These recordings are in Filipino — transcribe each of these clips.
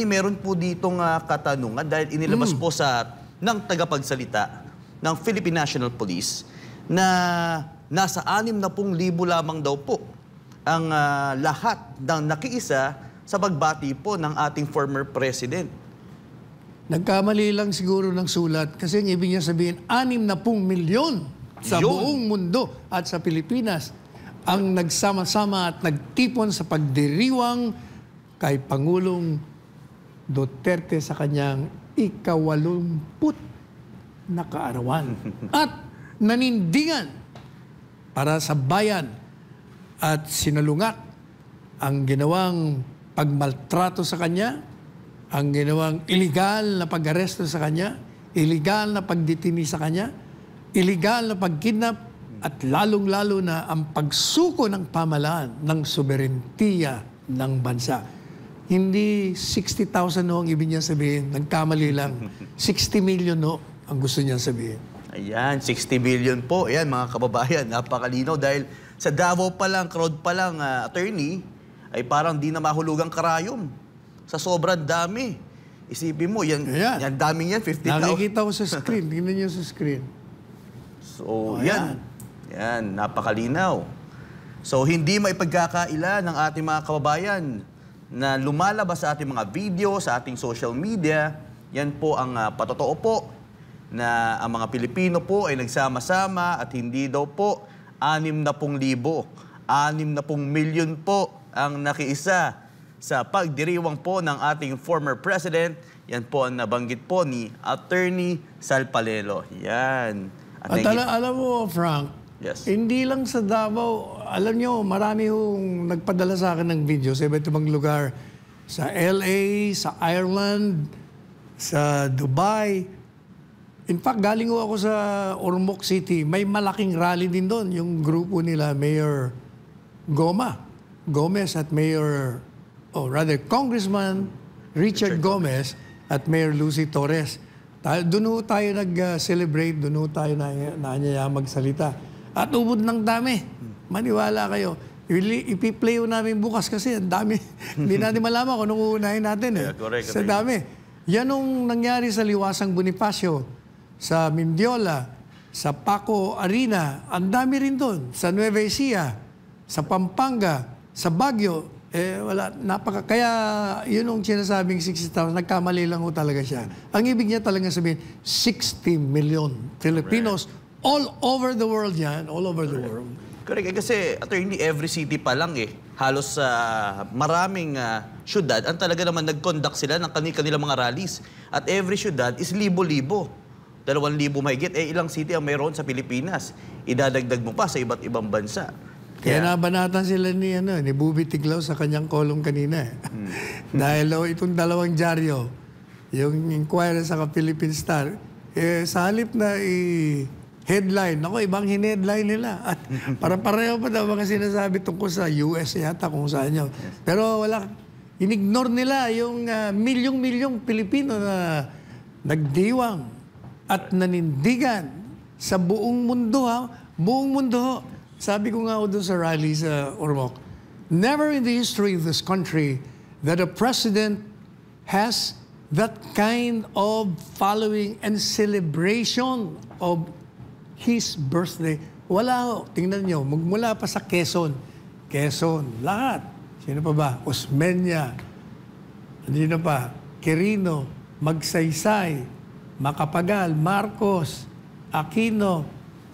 Meron po ditong katanungan dahil inilabas po ng tagapagsalita ng Philippine National Police na nasa 60,000 lamang daw po ang lahat ng nakiisa sa pagbati po ng ating former president. Nagkamali lang siguro ng sulat kasi ang ibig niya sabihin 60 milyon sa buong mundo at sa Pilipinas ang nagsama-sama at nagtipon sa pagdiriwang kay Pangulong Duterte sa kanyang ika-80 na kaarawan at nanindigan para sa bayan at sinalungat ang ginawang pagmaltrato sa kanya, ang ginawang iligal na pag-aresto sa kanya, iligal na pagdetini sa kanya, iligal na pagkidnap at lalong-lalo na ang pagsuko ng pamahalaan ng soberentiya ng bansa. Hindi 60,000 no ang ibig niya sabihin. Nagkamali lang. 60 million no ang gusto niya sabihin. Ayan, 60 million po. Ayan, mga kababayan, napakalinaw dahil sa Davao pa lang, crowd pa lang, attorney, ay parang di na mahulugang karayom. Sa sobrang dami. Isipin mo, yan dami yan, 50,000. Nakikita ko sa screen. Tingnan niyo sa screen. So, yan. Yan, napakalinaw. So, hindi maipagkakaila ng ating mga kababayan na lumalabas sa ating mga video, sa ating social media. Yan po ang patotoo po na ang mga Pilipino po ay nagsama-sama at hindi daw po 60,000, 60 milyon po ang nakiisa sa pagdiriwang po ng ating former president. Yan po ang nabanggit po ni Attorney Sal Palelo. Yan. At alam mo, Frank, hindi lang sa Davao, alam nyo, marami hong nagpadala sa akin ng video sa iba't ibang lugar. Sa LA, sa Ireland, sa Dubai. In fact, galing ko ako sa Ormoc City. May malaking rally din doon. Yung grupo nila, Mayor Gomez at Congressman Richard Gomez at Mayor Lucy Torres. Doon tayo nag-celebrate, doon tayo nanyaya magsalita. At ubod ng dami. Maniwala kayo. Ipi-play namin bukas kasi ang dami. Hindi natin malaman kung anong uunahin natin. Sa dami. Yan ang nangyari sa Liwasang Bonifacio, sa Mindiola, sa Paco Arena. Ang dami rin doon. Sa Nueva Ecija, sa Pampanga, sa Baguio. Kaya yun ang sinasabing 60,000. Nagkamali lang ho talaga siya. Ang ibig niya talaga sabihin, 60 million Filipinos all over the world yan. All over the world. Correct. Kasi, attorney, every city pa lang halos maraming syudad ang talaga naman nag-conduct sila ng kanilang mga rallies. At every syudad is libo-libo. 2,000 mahigit. Ilang city ang mayroon sa Pilipinas. Idadagdag mo pa sa iba't ibang bansa. Kaya nabanatan sila ni Bubi Tiglao sa kanyang kolong kanina. Dahil itong dalawang dyaryo, yung Inquirer sa Philippine Star, sa halip na headline. Ako, ibang hinheadline nila. At para pareho pa daw mga sinasabi tungkol sa US yata kung saan yun. Pero wala, inignore nila yung milyong-milyong Pilipino na nagdiwang at nanindigan sa buong mundo. Buong mundo. Sabi ko nga doon sa rally sa Ormoc, never in the history of this country that a president has that kind of following and celebration of his birthday. Wala. Tingnan nyo, magmula pa sa Quezon, lahat. Sino pa ba? Osmeña. Sino pa? Quirino, Magsaysay, Macapagal, Marcos, Aquino,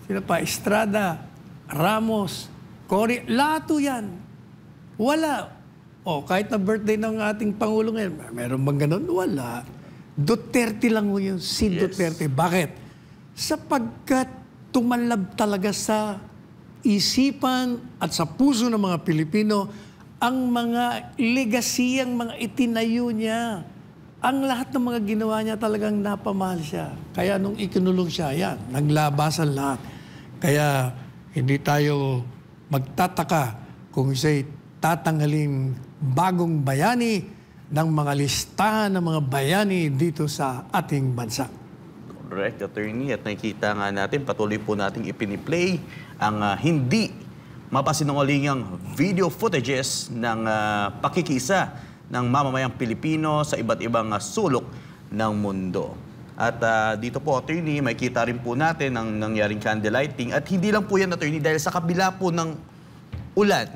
sino pa? Estrada, Ramos, Cory, lahat yan. Wala. Kahit na birthday ng ating Pangulo ngayon, meron bang ganun? Wala. Duterte lang yun, si Duterte. Bakit? Sapagkat tumalab talaga sa isipan at sa puso ng mga Pilipino ang mga legacy, ang mga itinayo niya. Ang lahat ng mga ginawa niya talagang napamahal siya. Kaya nung ikinulong siya, yan, naglabasan lahat. Kaya hindi tayo magtataka kung siya'y tatanghalin bagong bayani ng mga listahan ng mga bayani dito sa ating bansa. Correct, attorney. At nakikita nga natin, patuloy po nating ipiniplay ang hindi mapasinungalingang video footages ng pakikisa ng mamamayang Pilipino sa iba't ibang sulok ng mundo. At dito po, attorney, makikita rin po natin ang nangyaring candlelighting. At hindi lang po yan, attorney, dahil sa kabila po ng ulan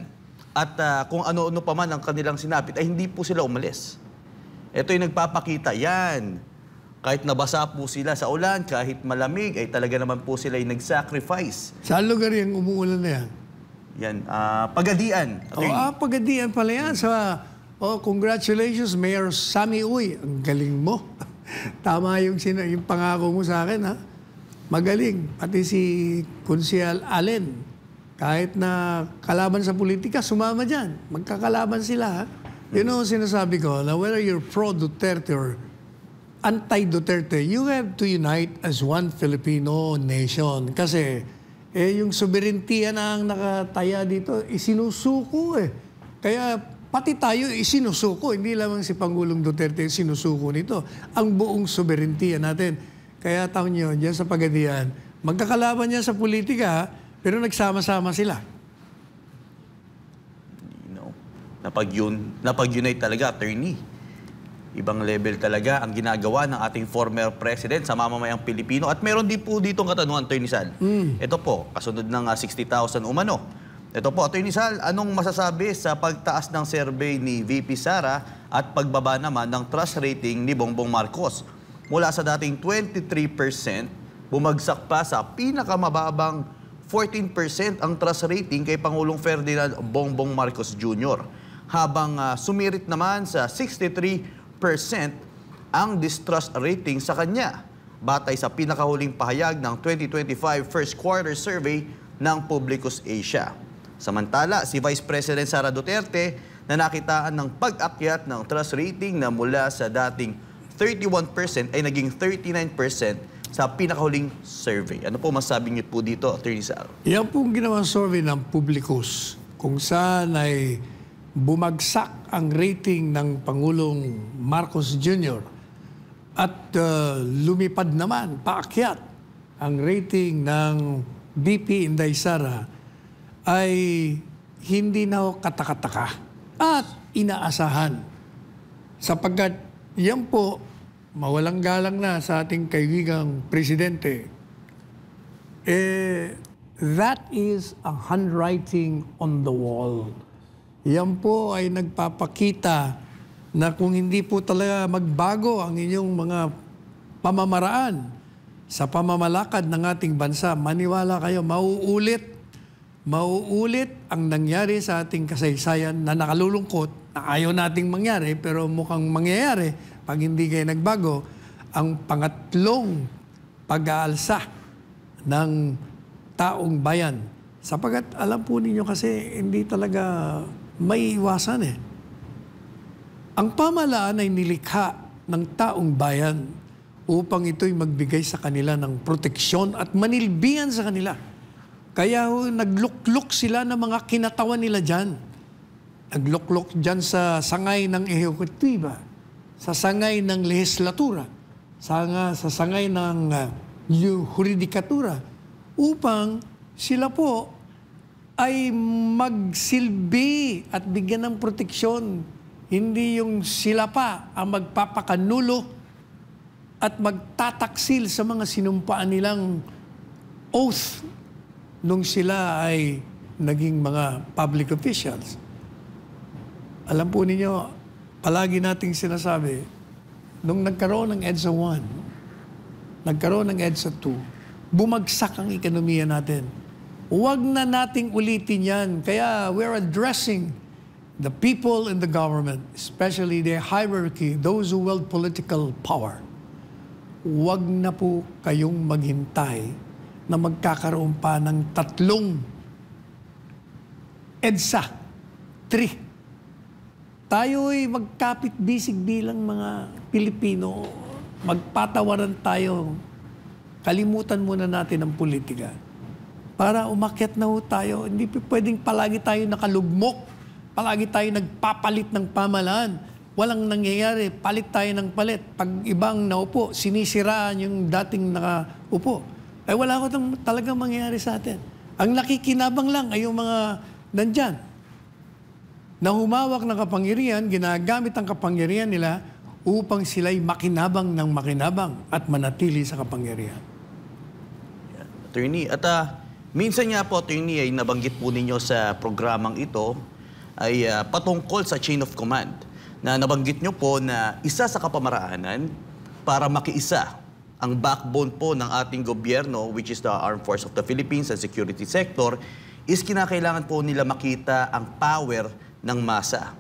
at kung ano-ano pa man ang kanilang sinapit, ay hindi po sila umalis. Ito yung nagpapakita yan. Kahit nabasa po sila sa ulan, kahit malamig, ay talaga naman po sila yung nag-sacrifice. Saan lugar yung umuulan na yan? Yan, Pagadian. Pagadian pala yan. Congratulations, Mayor Sammy Uy. Ang galing mo. Tama yung pangako mo sa akin, ha? Magaling. Pati si Kunsyal Allen. Kahit na kalaban sa politika, sumama dyan. Magkakalaban sila, ha? You know, sinasabi ko, na whether you're pro-Duterte or anti-Duterte, you have to unite as one Filipino nation. Kasi, yung sovereignty na ang nakataya dito, isinusuko eh. Kaya, pati tayo isinusuko. Hindi lamang si Pangulong Duterte sinusuko nito. Ang buong sovereignty natin. Kaya taon nyo, dyan sa Pagadian, magkakalaban niya sa politika, pero nagsama-sama sila. Napag-unite talaga, attorney. Ibang level talaga ang ginagawa ng ating former president sa mamamayang Pilipino. At meron din po dito ang katanungan, Attorney Sal. Ito po, kasunod ng 60,000 umano. Ito po, Attorney Sal, anong masasabi sa pagtaas ng survey ni VP Sara at pagbaba naman ng trust rating ni Bongbong Marcos? Mula sa dating 23%, bumagsak pa sa pinakamababang 14% ang trust rating kay Pangulong Ferdinand Bongbong Marcos Jr. Habang sumirit naman sa 63% ang distrust rating sa kanya, batay sa pinakahuling pahayag ng 2025 first quarter survey ng Publicus Asia. Samantala, si Vice President Sara Duterte na nakitaan ng pag-akyat ng trust rating na mula sa dating 31% ay naging 39% sa pinakahuling survey. Ano po masasabi niyo po dito, Attorney Sal? Yan pong ginawang survey ng Publicus kung saan ay bumagsak ang rating ng Pangulong Marcos Jr. at lumipad naman, paakyat ang rating ng VP Inday Sara ay hindi na katakataka at inaasahan. Sapagkat yan po, mawalang galang na sa ating kaibigang presidente, that is a handwriting on the wall. Yan po ay nagpapakita na kung hindi po talaga magbago ang inyong mga pamamaraan sa pamamalakad ng ating bansa, maniwala kayo, mauulit ang nangyari sa ating kasaysayan na nakalulungkot, na ayaw nating mangyari, pero mukhang mangyayari pag hindi kayo nagbago, ang pangatlong pag-aalsa ng taong bayan. Sapagat alam po ninyo kasi hindi talaga may iwasan eh. Ang pamahalaan ay nilikha ng taong bayan upang ito'y magbigay sa kanila ng proteksyon at manilbihan sa kanila. Kaya nagluklok sila ng mga kinatawan nila dyan. Nagluklok dyan sa sangay ng ehekutiba, sa sangay ng lehislatura, sa sangay ng huridikatura, upang sila po ay magsilbi at bigyan ng proteksyon. Hindi yung sila pa ang magpapakanulo at magtataksil sa mga sinumpaan nilang oath nung sila ay naging mga public officials. Alam po ninyo, palagi nating sinasabi, nung nagkaroon ng EDSA 1, nagkaroon ng EDSA 2, bumagsak ang ekonomiya natin. Huwag na nating ulitin yan. Kaya we're addressing the people in the government, especially the hierarchy, those who wield political power. Huwag na po kayong maghintay na magkakaroon pa ng 3 EDSA, 3. Tayo'y magkapit-bisig bilang mga Pilipino. Magpatawaran tayo. Kalimutan muna natin ang politika. Para umakyat na ho tayo. Hindi pwedeng palagi tayo nakalugmok. Palagi tayo nagpapalit ng pamahalaan. Walang nangyayari. Palit tayo ng palit. Pag ibang naupo, sinisiraan yung dating nakaupo. Ay wala ko talagang mangyayari sa atin. Ang nakikinabang lang ay yung mga nandyan. na humawak ng kapangyarihan, ginagamit ang kapangyarihan nila upang sila'y makinabang ng makinabang at manatili sa kapangyarihan. Attorney, at minsan nga po, Attorney, ay nabanggit po ninyo sa programang ito ay patungkol sa chain of command na nabanggit nyo po na isa sa kapamaraanan para makiisa ang backbone po ng ating gobyerno, which is the Armed Force of the Philippines and security sector, is kinakailangan po nila makita ang power ng masa.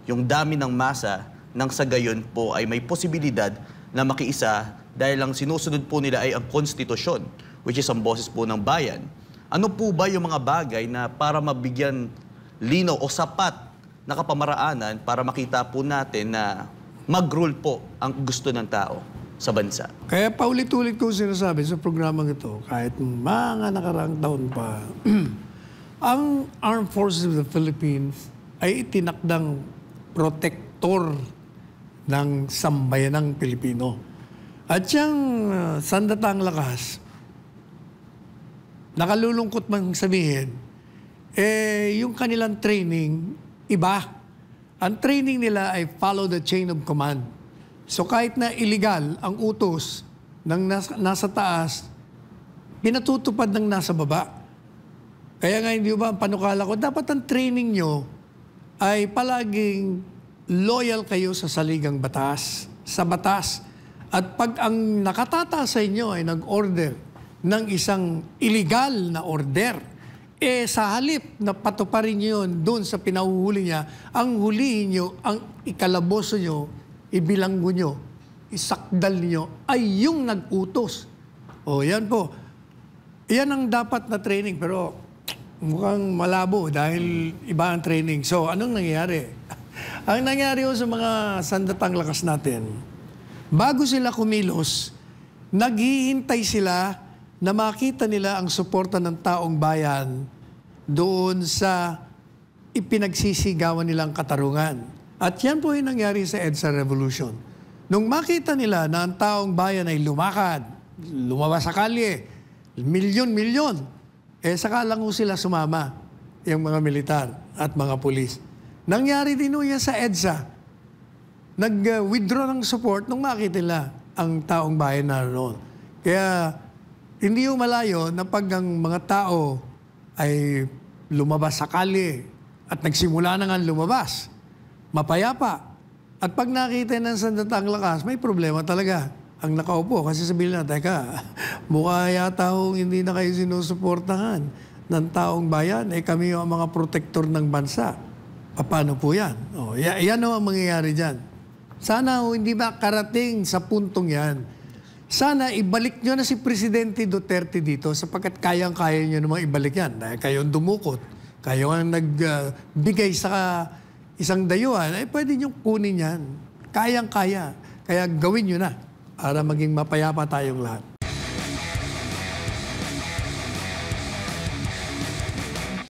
Yung dami ng masa nang sa gayon po ay may posibilidad na makiisa dahil ang sinusunod po nila ay ang konstitusyon, which is ang boses po ng bayan. Ano po ba yung mga bagay na para mabigyan linaw o sapat na kapamaraanan para makita po natin na mag-rule po ang gusto ng tao sa bansa? Kaya paulit-ulit ko sinasabi sa programang ito, kahit mga nakaraang taon pa, ang Armed Forces of the Philippines ay itinakdang protektor ng sambayanang Pilipino. At siyang sandatang lakas, nakalulungkot mang sabihin, yung kanilang training, iba. Ang training nila ay follow the chain of command. So kahit na illegal ang utos ng nasa taas, pinatutupad ng nasa baba. Kaya nga hindi ba ang panukala ko, dapat ang training nyo ay palaging loyal kayo sa saligang batas, sa batas. At pag ang nakatata sa inyo ay nag-order ng isang illegal na order, sa halip na patuparin nyo yun doon sa pinahuhuli niya, ang hulihin nyo, ang ikalaboso nyo, ibilanggo nyo, isakdal nyo, ay yung nag-utos. O yan po. Yan ang dapat na training, pero mukhang malabo dahil iba ang training. So, anong nangyayari? Ang nangyari sa mga sandatang lakas natin, bago sila kumilos, naghihintay sila na makita nila ang suporta ng taong bayan doon sa ipinagsisigawan nilang katarungan. At yan po yung nangyari sa EDSA Revolution. Nung makita nila na ang taong bayan ay lumakad, lumabas sa kalye, milyon-milyon, saka lang sila sumama, yung mga militar at mga pulis. Nangyari din yan sa EDSA. Nag-withdraw ng support nung makita nila ang taong bayan na roon. Kaya hindi yung malayo na pag ang mga tao ay lumabas sa kalye at nagsimula na nga lumabas, mapayapa. At pag nakita ng sandatang lakas, may problema talaga ang nakaupo. Kasi sabihin na, teka, mukha yata hindi na kayo sinusuportahan ng taong bayan. Kami yung mga protektor ng bansa. Paano po yan? Yan ang mangyayari dyan. Sana hindi ba karating sa puntong yan. Sana ibalik nyo na si Presidente Duterte dito sapagkat kayang-kaya nyo namang ibalik yan. Dahil kayo ang dumukot, kayo ang nagbigay sa isang dayuhan, pwede nyo kunin yan. Kayang-kaya. Kaya gawin nyo na para maging mapayapa tayong lahat.